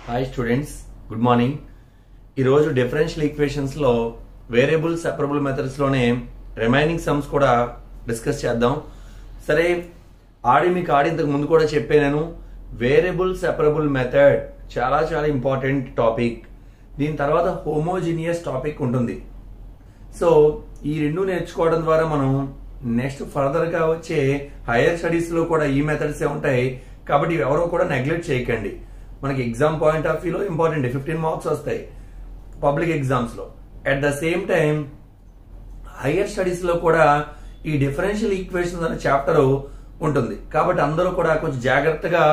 Hi students, good morning. ఈరోజు differential equations లో variable separable methods లోనే రిమైనింగ్ సమ్స్ కూడా డిస్కస్ చేద్దాం. సరే, మీకు ఇంతకు ముందు కూడా చెప్పాను, వేరియబుల్ సెపరబుల్ మెథడ్ చాలా చాలా ఇంపార్టెంట్ టాపిక్. దీని తర్వాత హోమోజీనియస్ టాపిక్ ఉంటుంది. సో ఈ రెండు నేర్చుకోవడం ద్వారా మనం నెక్స్ట్ ఫర్దర్ గా వచ్చే హైయర్ స్టడీస్ లో కూడా ఈ మెథడ్స్ ఉంటాయి. కాబట్టి ఎవరో కూడా నెగ్లెక్ట్ చేయకండి. మనకి ఎగ్జామ్ పాయింట్ ఆఫ్ వ్యూలో ఇంపార్టెంట్ 15 మార్క్స్ వస్తాయి పబ్లిక్ ఎగ్జామ్స్ లో. At the same time higher studies లో కూడా ఈ డిఫరెన్షియల్ ఈక్వేషన్స్ అనే చాప్టర్ ఉంటుంది. కాబట్టి అందరూ కూడా కొంచెం జాగ్రత్తగా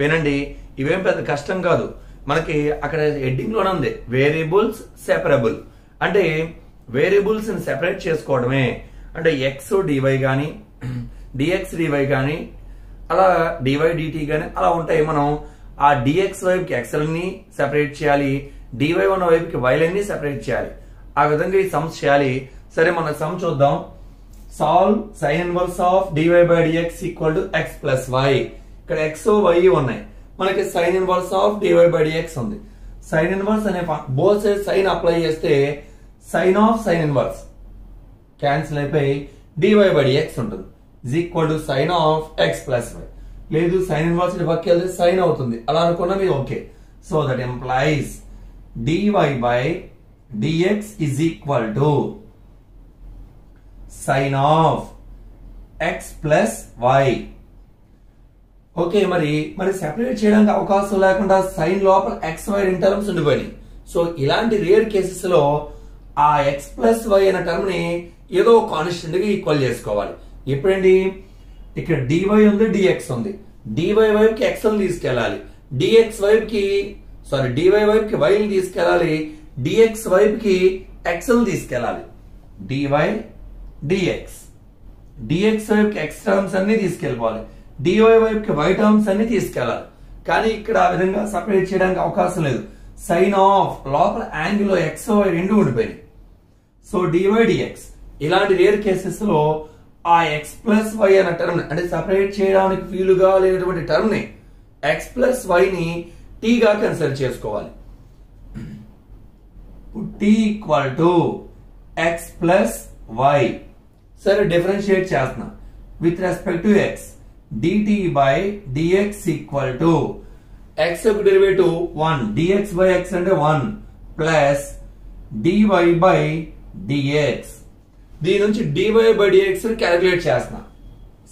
వినండి. ఇవేం పెద్ద కష్టం కాదు. మనకి అక్కడ హెడ్డింగ్ లోనే ఉంది వేరియబుల్స్ సెపరబుల్. అంటే వేరియబుల్స్ ని సెపరేట్ చేసుకోవడమే. అంటే ఎక్స్ డివై గాని డిఎక్స్ డివై గాని అలా డివై డిటి గాని అలా ఉంటాయి. మనం ఆ డిఎక్స్ వైపుకి ఎక్స్ఎల్ ని సెపరేట్ చేయాలి, డివై ఉన్న వైపుకి వైలైన్ ని సెపరేట్ చేయాలి. ఆ విధంగా ఈ సమ్స్ చేయాలి. సరే, మన సమ్ చూద్దాం. Solve sine inverse of dy by dx equal to x plus y. ఇక్కడ ఎక్స్ వై ఉన్నాయి. మనకి sine inverse of dy by dx ఉంది. సైన్ ఇన్వర్స్ అనే బోత్ సైడ్ సైన్ అప్లై చేస్తే sine of sine inverse cancel అయిపోయి dy by dx ఉంటుంది. Is equal to sine of X plus y. లేదు, sine inverse పక్కకి వెళ్తే సైన్ అవుతుంది. అలా అనుకున్నా మీరు okay. So that implies dy by dx is equal to sine of X plus y. Okay, మరి సెపరేట్ చేయడానికి అవకాశం లేకుండా సైన్ లోపల ఎక్స్ వై రెండు టర్మ్స్ ఉండిపోయినాయి. సో ఇలాంటి రేర్ కేసెస్ లో ఆ ఎక్స్ ప్లస్ వై అనే టర్మ్ ని ఏదో కాన్స్టెంట్ గా ఈక్వల్ చేసుకోవాలి. ఎప్పుడండి? ఇక్కడ డివై ఉంది, డిఎక్స్ ఉంది. డివై వైపుకి ఎక్స్ఎల్ తీసుకెళ్ళాలి, డిఎక్స్ వైపుకి డివై వైపుకి వై తీసుకెళ్ళాలి, డిఎక్స్ వైపుకి ఎక్స్ఎల్ తీసుకెళ్ళాలి. డివై డిఎక్స్, డిఎక్స్ వైపుకి ఎక్స్ టర్మ్స్ అన్ని తీసుకెళ్ళిపోవాలి, డివై వైపుకి వై టర్మ్స్ అన్ని తీసుకెళ్ళాలి. కానీ ఇక్కడ ఆ విధంగా సపరేట్ చేయడానికి అవకాశం లేదు. సైన్ ఆఫ్ లోపల యాంగిల్ లో ఎక్స్ వై రెండు ఉండిపోయినాయి. సో డివై డిఎక్స్ ఇలాంటి రేర్ కేసెస్ లో ఆ ఎక్స్ ప్లస్ వై అనే టర్మ్ అంటే సపరేట్ చేయడానికి వీలుగా లేనటువంటి టర్మ్ ని ఎక్స్ ప్లస్ వై ని టీ గా కన్సిడర్ చేసుకోవాలి. T equal to x plus y. సరే, డిఫరెన్షియేట్ చేస్తున్నా with respect to x. Dt by dx equal to x యొక్క డెరివేటివ్ 1, డిఎక్స్ బై ఎక్స్ అంటే 1 ప్లస్ డివై బై డిఎక్స్. దీని నుంచి డివై బై డిఎక్స్ క్యాలిక్యులేట్ చేస్తున్నా.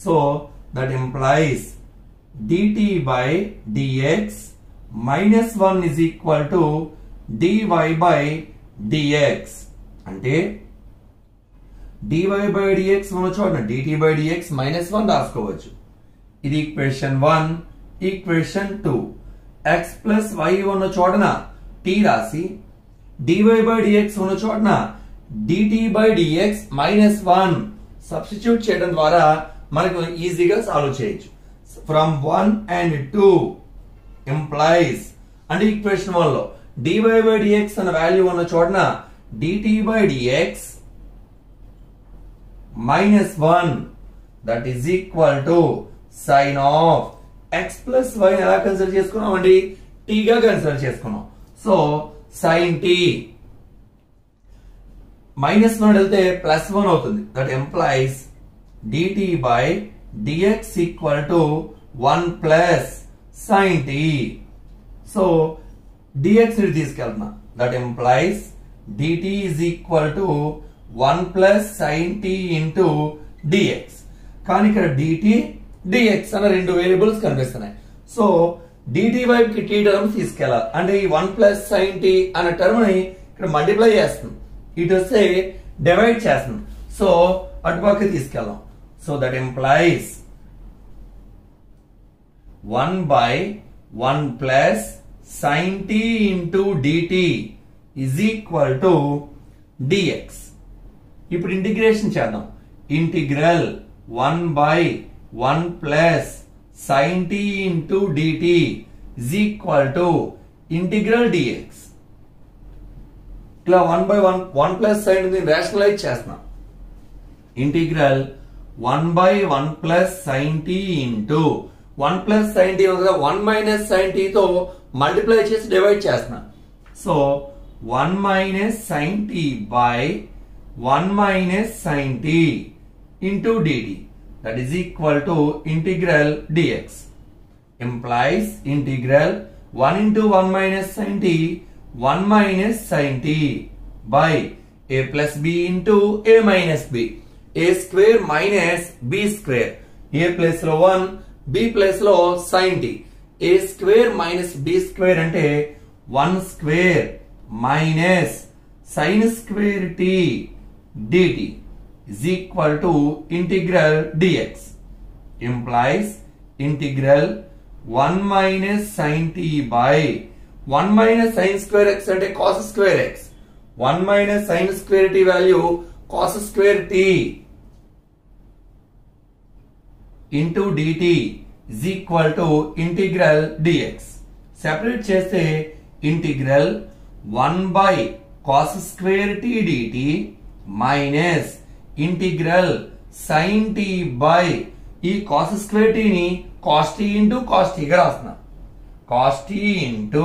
So that implies DT by DX minus 1 is equal to DY by DX. అంటే DY by DX ఉన్న చోట DT by DX minus 1 రాసుకోవచ్చు. ఇది equation 1. Equation 2 X plus Y ఉన్న చోటన టీ రాసి డివై బై డిఎక్స్ ఉన్న చోటన DT by DX minus 1 substitute చేయడం ద్వారా మనకు ఈజీగా సాల్వ్ చేయొచ్చు. ఫ్రమ్ 1 and 2 ఎంప్లాయిస్ అంటే ఈక్వేషన్ 1 లో డివై బై డిఎక్స్ అన్న వాల్యూ ఉన్న చోటన DT by DX minus 1 that is equal to sine of X plus Y ఎలా కన్సిడర్ చేసుకున్నాం అండి? టీ గా కన్సిడర్ చేసుకున్నాం. సో సైన్ టీ మైనస్ 1 వెళ్తే ప్లస్ 1 అవుతుంది. That implies DT by dx equal to 1 plus sine T. So DX తీసుకెళ్తున్నా. That implies DT is equal to 1 plus sine tea into DX. కానీ ఇక్కడ DT DX అన్న రెండు variables కనిపిస్తున్నాయి. So DT వైపుకి T term తీసుకెళ్లాలి. అంటే ఈ 1 ప్లస్ సైన్ టీ అనే టర్మ్ ని ఇక్కడ మల్టిప్లై చేస్తుంది, ఇటు వస్తే డివైడ్ చేస్తుంది. సో అటుపక్క తీసుకెళ్దాం. So that implies 1 by 1 plus sine tea into dt is equal to dx. ఇప్పుడు ఇంటిగ్రేషన్ చేద్దాం. Integral 1 by 1 plus sine tea into dt is equal to integral dx. ఇలా 1 బై 1 ప్లస్ సైన్ రేషనలైజ్ చేస్తున్నా. Integral 1 by 1 plus sine tea into 1 plus sine t 1 minus sine t తో multiply చేసి divide చేస్తున్నా. So 1 minus sine tea by 1 minus sine tea into dt, that is equal to integral dx. implies integral 1 into 1 minus sin t 1 minus sin t by a plus b into a minus b, a square minus b square, a place లో 1 b place లో sin t, a square minus b square అంటే 1 square minus sin square t dt is equal to integral dx. implies integral 1 minus sin t by 1 minus sin square x అంటే cos square x, 1 minus sin square t value cos square t into dt is equal to integral dx. Separate చేస్తే integral 1 by cos square t dt minus integral sin t by ఈ cos square t ని cos t into cos t గా రాస్తున్నా. cos t into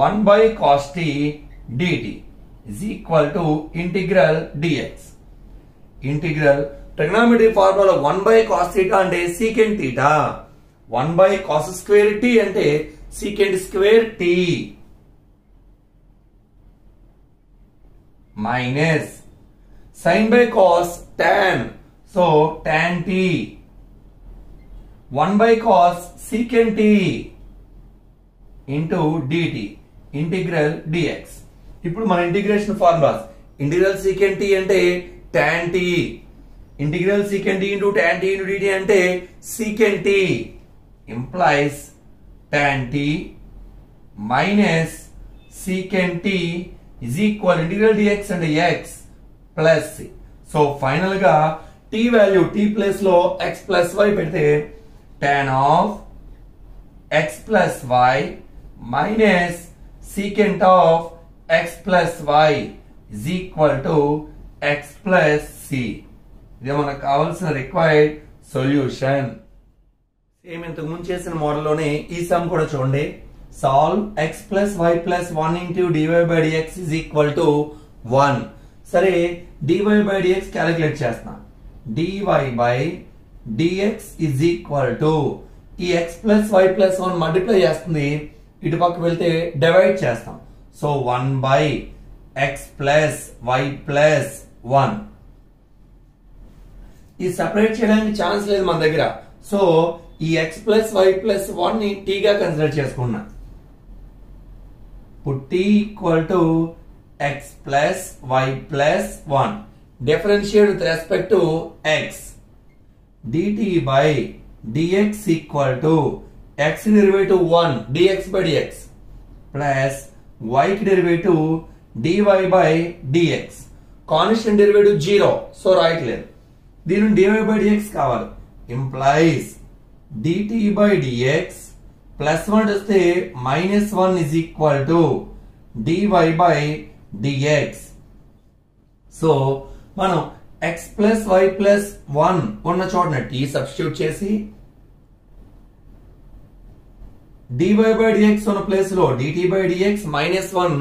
1 by cos t dt is equal to integral dx. Integral trigonometry formula 1 by cos theta అంటే secant theta, 1 by cos square t అంటే secant square t minus sin by cos tan, so tan t 1 by cos secant t into dt integral dx. ఇప్పుడు మన integration formulas, integral secant t అంటే tan t, integral secant t into tan t into dt అంటే secant t, implies tan t minus secant t is equal integral dx and x plus c. So final గా t value t place లో x plus y పెడితే tan of x plus y minus secant of x plus y is equal to x plus c. ఇది మనకు కావాల్సిన required solution. Same ఇంతకు ముందు చేసిన మోడల్లోనే ఈ సమ్ కూడా చూడండి. Solve x plus y plus 1 into dy by dx is equal to 1. సరే dy by dx క్యాలిక్యులేట్ చేస్తున్నా. dy by dx is equal to ఈ x plus y plus 1 multiply చేస్తుంది, ఇటు పక్కకు వెళ్తే డివైడ్ చేస్తాం. So 1 by x plus y plus 1. ఈ separate చేయడానికి ఛాన్స్ లేదు మన దగ్గర. సో ఈ x plus y plus 1 ని t గా కన్సిడర్ చేసుకున్నా. t equal to x plus y plus 1. Differentiate with respect to x. dt by dx equal to x derivative 1 dx by dx plus y derivative dy by dx. Constant derivative 0, so రాయట్లేదు. దీని dy by dx కావాలి. implies dt by dx plus 1 వస్తే minus 1 is equal to dy by dx. So మనం x plus y plus 1 ఉన్న చోటన t substitute చేసి dy by dx ఉన్న place లో dt by dx minus 1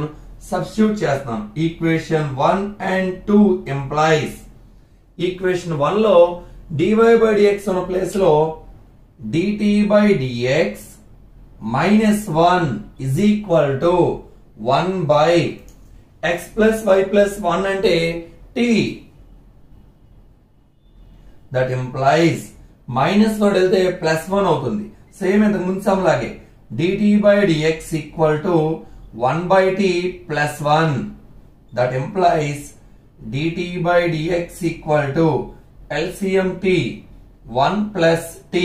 substitute చేస్తాం. Equation 1 and 2 implies equation 1 లో dy by dx ఉన్న place లో dt by dx minus 1 is equal to 1 by x plus y plus 1 అంటే t. That implies minus 1 వెళ్తే plus 1 అవుతుంది. Same ఇంతకు ముందు some లాగే dt by dx equal to 1 by t plus 1. That implies dt by dx equal to LCM t 1 plus t.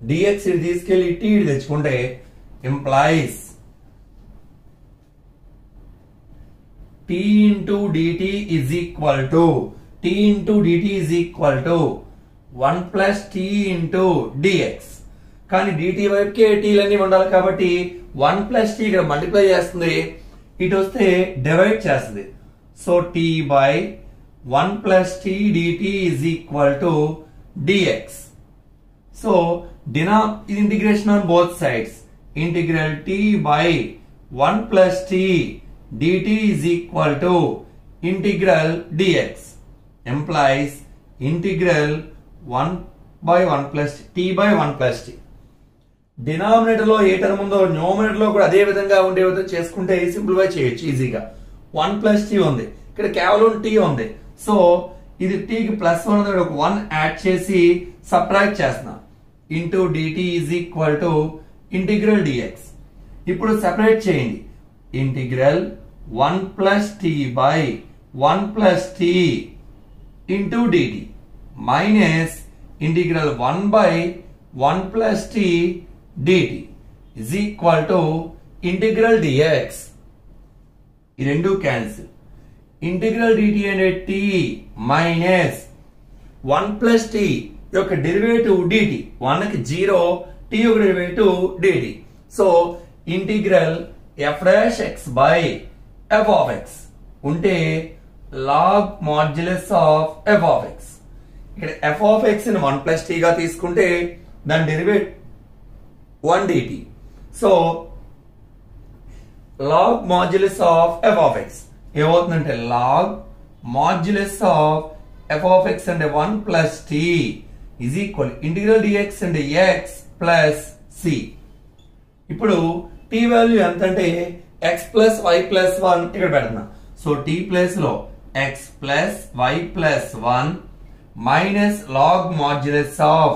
dx ఇది తీసుకెళ్లి t తెచ్చుకుంటే implies t into dt is equal to 1 plus t into dx. కానీ dt వైపుకే t లన్నీ ఉండాలి కాబట్టి 1 plus t ఇక్కడ multiply చేస్తుంది, ఇటు వస్తే డివైడ్ చేస్తుంది. So t by 1 plus t dt is equal to dx. So ఇది integration on both sides. Integral t by 1 plus t dt is equal to integral dx implies integral 1 by 1 plus t by 1 plus t. Denominator లో ఏ term ఉందో numerator లో కూడా అదే విధంగా ఉండే విధంగా చేసుకుంటే సింప్లిఫై చేయొచ్చు ఈజీగా. 1 plus t ఉంది, ఇక్కడ కేవలం t ఉంది. సో ఇది t కి ప్లస్ 1 ఒక 1 యాడ్ చేసి సబ్ట్రాక్ట్ చేస్తున్నా. Into dt is equal to integral dx. ఇప్పుడు సెపరేట్ చేయండి. Integral 1 plus t by 1 plus t into dt minus integral 1 by 1 plus t dt is equal to integral dx. ఈ రెండు cancel. Integral dt అంటే t minus 1 plus t యొక్క derivative dt. 1 కి 0, t యొక్క derivative dt. So integral f dash x by f of x ఉంటే log modulus of f of x. ఇక్కడ f of x ని 1 plus t గా తీసుకుంటే దాని derivative 1 dt. So log modulus of f of x ఏమవుతుందంటే log modulus of f of x అంటే 1 plus t is equal integral dx అంటే x plus c. ఇప్పుడు t value ఎంత అంటే x plus y plus 1 ఇక్కడ పెడుతున్నా. సో t ప్లేస్ లో x plus y plus 1 minus log modulus of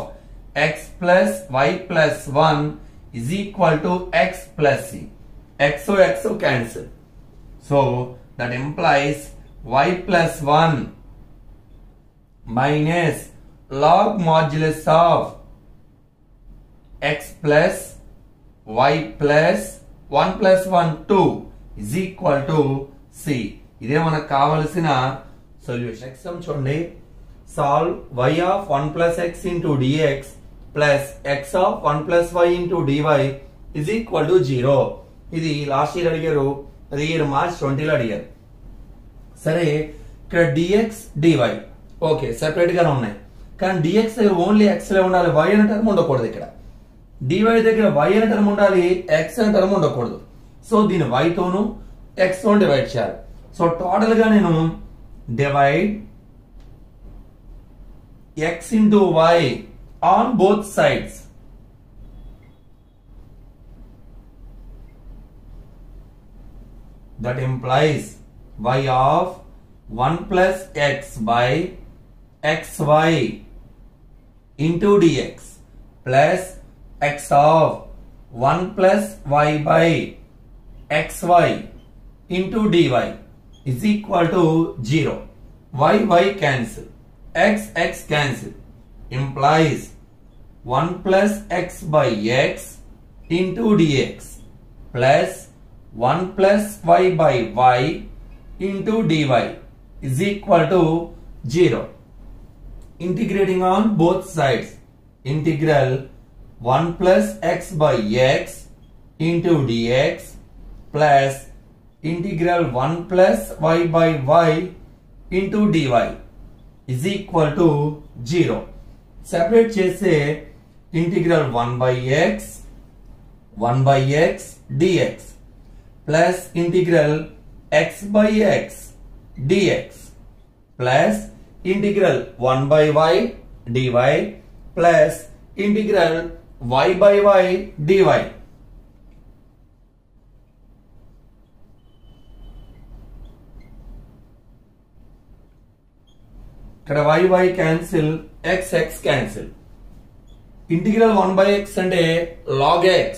x plus y plus 1 is equal to x plus c. x cancel. So that implies y plus 1 minus log modulus of x plus y plus 1 plus 1 2 is equal to c. ఇదే మనకు కావలసిన solution. Exam చూడండి. Solve y of 1 plus x into dx plus x of 1 plus y into dy is equal to 0. ఇది last year అడిగారు, అది year March 20లో అడిగారు. సరే ఇక్కడ dx dy ఓకే సెపరేట్ గానే ఉన్నాయి, కానీ dx దగ్గర ఓన్లీ x లే ఉండాలి, y అనే టర్మ్ ఉండకూడదు. ఇక్కడ dy దగ్గర y అనే టర్మ్ ఉండాలి, x అనే టర్మ్ ఉండకూడదు. సో దీన్ని y తోను x తోను డివైడ్ చేయాలి. సో టోటల్ గా నేను divide x into y on both sides. That implies y of 1 plus x by xy into dx plus x of 1 plus y by xy into dy is equal to 0. y cancel, x cancel, implies 1 plus x by x into dx plus 1 plus y by y into dy is equal to 0. Integrating on both sides, integral 1 plus x by x into dx plus integral 1 plus y by y into dy is equal to 0. Separate చేస్తే integral 1 by x dx plus integral x by x dx plus integral 1 by y dy plus integral y by y dy. ఇక్కడ y cancel, x cancel. Integral 1 by x అంటే log x.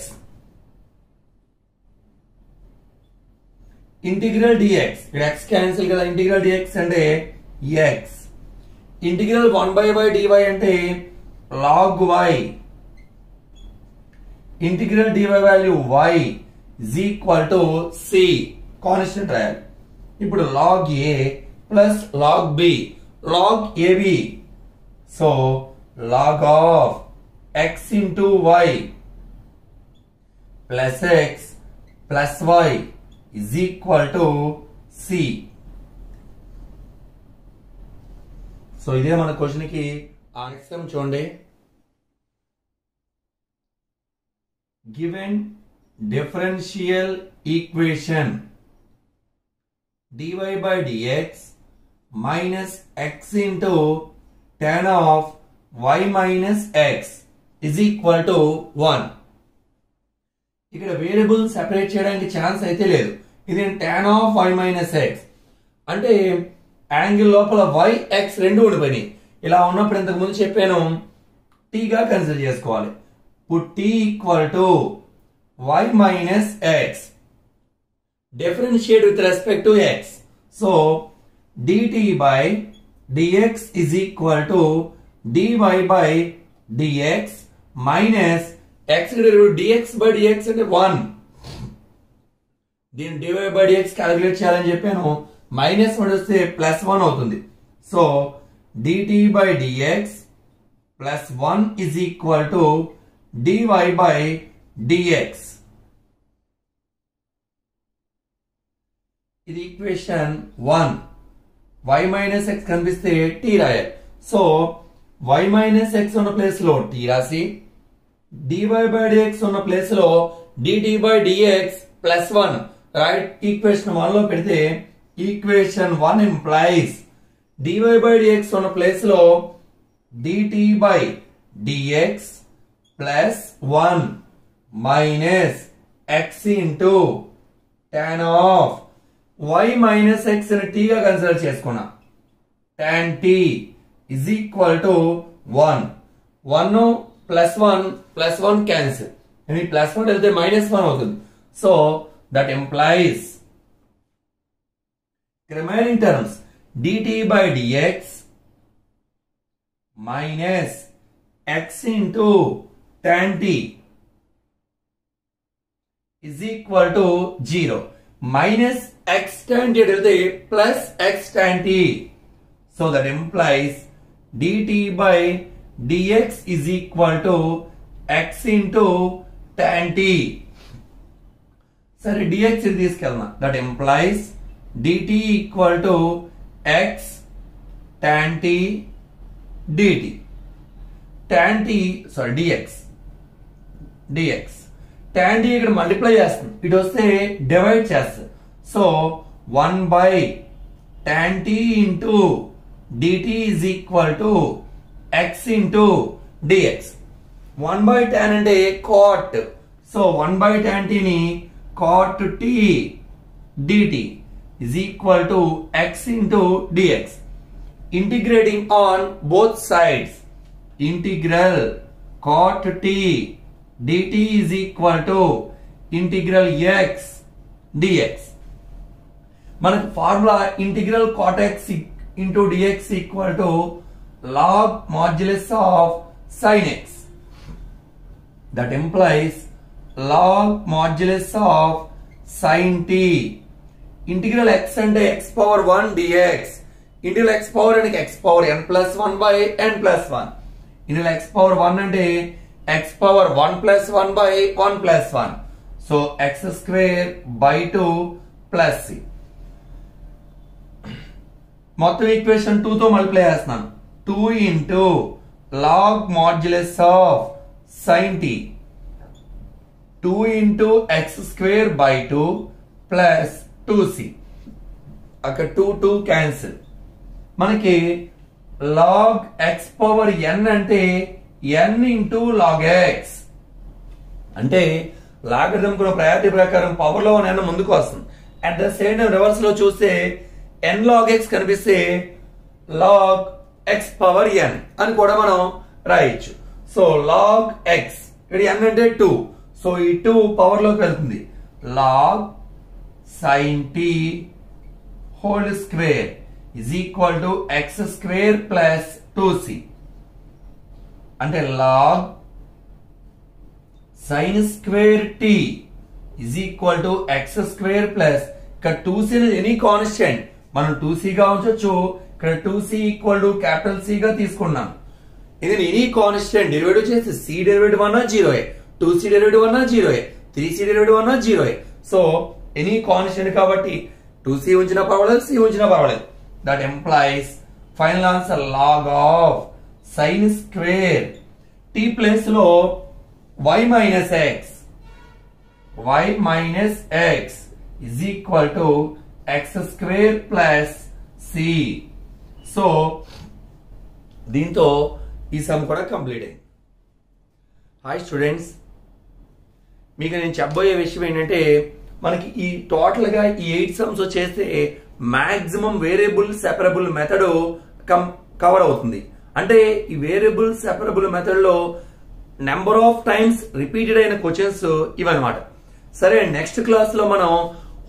Integral dx ఇక్కడ x cancel కదా, integral dx అంటే x. Integral 1 by y dy అంటే log y. Integral dy value y is equal to c, constant రాయాలి. ఇప్పుడు log a plus log b, log ab. So log of x into y plus x plus y is equal to c. So ఇదే మన question కి answer చూడండి. given differential equation dy by dx minus x into tan of y minus x is equal to 1. ఇక్కడ variable separate చేయడానికి chance అయితే లేదు. ఇది tan of y minus x అంటే యాంగిల్ లోపల y x రెండు ఉండిపోయినాయి. ఇలా ఉన్నప్పుడు ఇంతకు ముందు చెప్పాను t గా కన్సిడర్ చేసుకోవాలి. Put t equal to y minus x differentiate with respect to x. So dt by dx is equal to dy by dx minus x dx by dx అంటే 1. దీని dy by dx క్యాలిక్యులేట్ చేయాలని చెప్పాను. Minus 1 వస్తే plus 1 అవుతుంది. So dt by dx plus 1 is equal to dy by dx. ఇది equation 1. y minus x కనిపిస్తే t రాయాలి. So y minus x ఉన్న ప్లేస్ లో t రాసి dy by dx ఉన్న ప్లేస్ లో dt by dx plus 1 right. Equation 1 లో పెడితే equation 1 implies dy by dx ఉన్న ప్లేస్ లో dt by dx plus 1 minus x into tan of y minus x అని t గా కన్సిడర్ చేసుకున్నా. tan t is equal to 1. 1 plus 1 cancel. and plus 1 వెళ్తే minus 1 అవుతుంది. so that implies remaining terms dt by dx minus x into tan t is equal to 0. minus x tan t వెళ్తే plus x tan t. so that implies dt by dx is equal to x into tan t. సరే dx ఇది తీసుకెళ్దాం. that implies dt equal to x tan t dt. tan t sorry dx tan t ఇక్కడ multiply చేస్తుంది. ఇటు వస్తే divide చేస్తుంది. So 1 by tan t into dt is equal to x into dx. 1 by tan అంటే cot. So 1 by tan t ని cot t dt is equal to x into dx. Integrating on both sides. Integral cot t dt is equal to integral x dx. మనకు formula integral cot x into dx equal to log modulus of sin x. That implies log modulus of sin t. Integral x అంటే x power 1 dx. Integral x power అంటే x power n plus 1 by n plus 1. Integral x power 1 అంటే x power 1 plus 1 by 1 plus 1. So x square by 2 plus c. మొత్తం equation 2 తో multiply చేస్తున్నాను. 2 into log modulus of sin t. 2 into x square by 2 plus 2c. అక్కడ 2 cancel. మనకి log x power n అంటే n into log x. అంటే logarithm కూడా priority ప్రకారం power లో n ముందుకు వస్తుంది. At the same time reverse లో చూస్తే n log x కనిపిస్తే log x power n అని కూడా మనం రాయొచ్చు. సో log x ఇక్కడ n అంటే 2. సో ఈ 2 పవర్ లోకి వెళ్తుంది. log sin t whole square is equal to x square plus 2c. అంటే log sin square t is equal to x square plus ఇక్కడ 2c అనేది ఎనీ కాన్స్టెంట్ మనం 2c గా ఉంచొచ్చు. ఇక్కడ 2c equal to capital C గా తీసుకున్నాం. ఇది any constant derivative చేస్తే c డెరివేటివ్ అన్నా 0ఏ, 2c డెరివేటివ్ అన్నా 0ఏ, 3c డెరివేటివ్ అన్నా 0ఏ. సో ఎనీ కాన్స్టెంట్ కాబట్టి 2c ఉంచినా పర్వాలేదు, c ఉంచినా పర్వాలేదు. That employees final answer log of sin square t place లో y minus x y minus x is equal to x square plus c. So దీంతో ఈ some కూడా complete అయింది. Hi students, మీకు నేను చెప్పబోయే విషయం ఏంటంటే మనకి ఈ టోటల్ గా ఈ 8 సమ్స్ వచ్చేస్తే maximum variable separable method cover అవుతుంది. అంటే ఈ వేరియబుల్ సెపరబుల్ మెథడ్ లో నెంబర్ ఆఫ్ టైమ్స్ రిపీటెడ్ అయిన క్వశ్చన్స్ ఇవన్నమాట. సరే, నెక్స్ట్ క్లాస్ లో మనం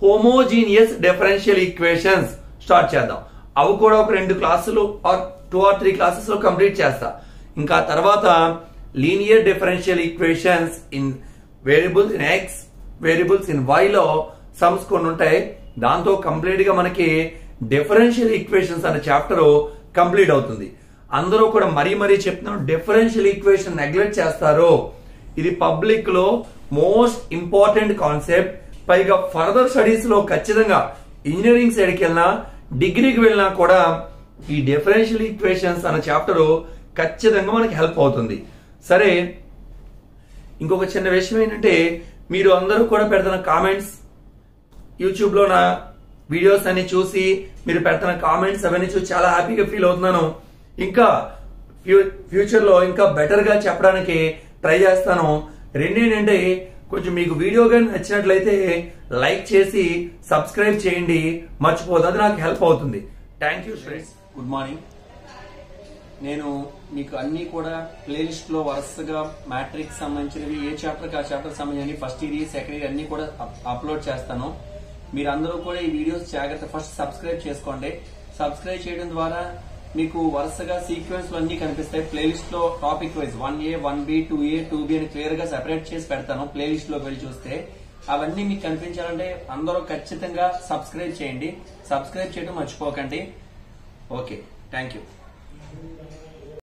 హోమోజీనియస్ డిఫరెన్షియల్ ఈక్వేషన్స్ స్టార్ట్ చేద్దాం. అవి కూడా ఒక 2 క్లాసులు 2 or 3 క్లాసెస్ లో కంప్లీట్ చేస్తా. ఇంకా తర్వాత linear differential equations in variables in x, variables in y లో సమ్స్ కొన్ని ఉంటాయి. దాంతో కంప్లీట్ గా మనకి డిఫరెన్షియల్ ఈక్వేషన్స్ అనే చాప్టర్ కంప్లీట్ అవుతుంది. అందరూ కూడా మరీ చెప్తున్నాం, డిఫరెన్షియల్ ఈక్వేషన్ నెగ్లెక్ట్ చేస్తారు. ఇది పబ్లిక్ లో మోస్ట్ ఇంపార్టెంట్ కాన్సెప్ట్. పైగా ఫర్దర్ స్టడీస్ లో ఖచ్చితంగా ఇంజనీరింగ్ సైడ్కి వెళ్ళినా డిగ్రీకి వెళ్ళినా కూడా ఈ డిఫరెన్షియల్ ఈక్వేషన్స్ అనే చాప్టర్ ఖచ్చితంగా మనకి హెల్ప్ అవుతుంది. సరే, ఇంకొక చిన్న విషయం ఏంటంటే మీరు అందరూ కూడా పెడుతున్న కామెంట్స్, యూట్యూబ్ లో నా వీడియోస్ అన్ని చూసి మీరు పెడుతున్న కామెంట్స్ అవన్నీ చూసి చాలా హ్యాపీగా ఫీల్ అవుతున్నాను. ఇంకా ఫ్యూచర్ లో ఇంకా బెటర్ గా చెప్పడానికి ట్రై చేస్తాను. రెండేంటంటే కొంచెం మీకు వీడియో కానీ నచ్చినట్లయితే లైక్ చేసి సబ్స్క్రైబ్ చేయండి, మర్చిపోదు, అది నాకు హెల్ప్ అవుతుంది. Thank you friends. Good morning. నేను మీకు అన్ని కూడా ప్లేలిస్ట్ లో వరుసగా మ్యాట్రిక్స్ సంబంధించినవి ఏ చాప్టర్ ఆ చాప్టర్ సంబంధించి ఫస్ట్ ఇయర్ సెకండ్ ఇయర్ అన్ని కూడా అప్లోడ్ చేస్తాను. మీరు అందరూ కూడా ఈ వీడియోస్ జాగ్రత్త ఫస్ట్ సబ్స్క్రైబ్ చేసుకోండి. సబ్స్క్రైబ్ చేయడం ద్వారా మీకు వరుసగా సీక్వెన్స్ లో అన్ని కనిపిస్తాయి. ప్లేలిస్ట్ లో topic wise 1A 1B 2A 2B అని క్లియర్ గా సెపరేట్ చేసి పెడతాను. ప్లేలిస్ట్ లో వెళ్ళి చూస్తే అవన్నీ మీకు కనిపించాలంటే అందరూ ఖచ్చితంగా సబ్స్క్రైబ్ చేయండి. సబ్స్క్రైబ్ చేయడం మర్చిపోకండి. Okay, thank you.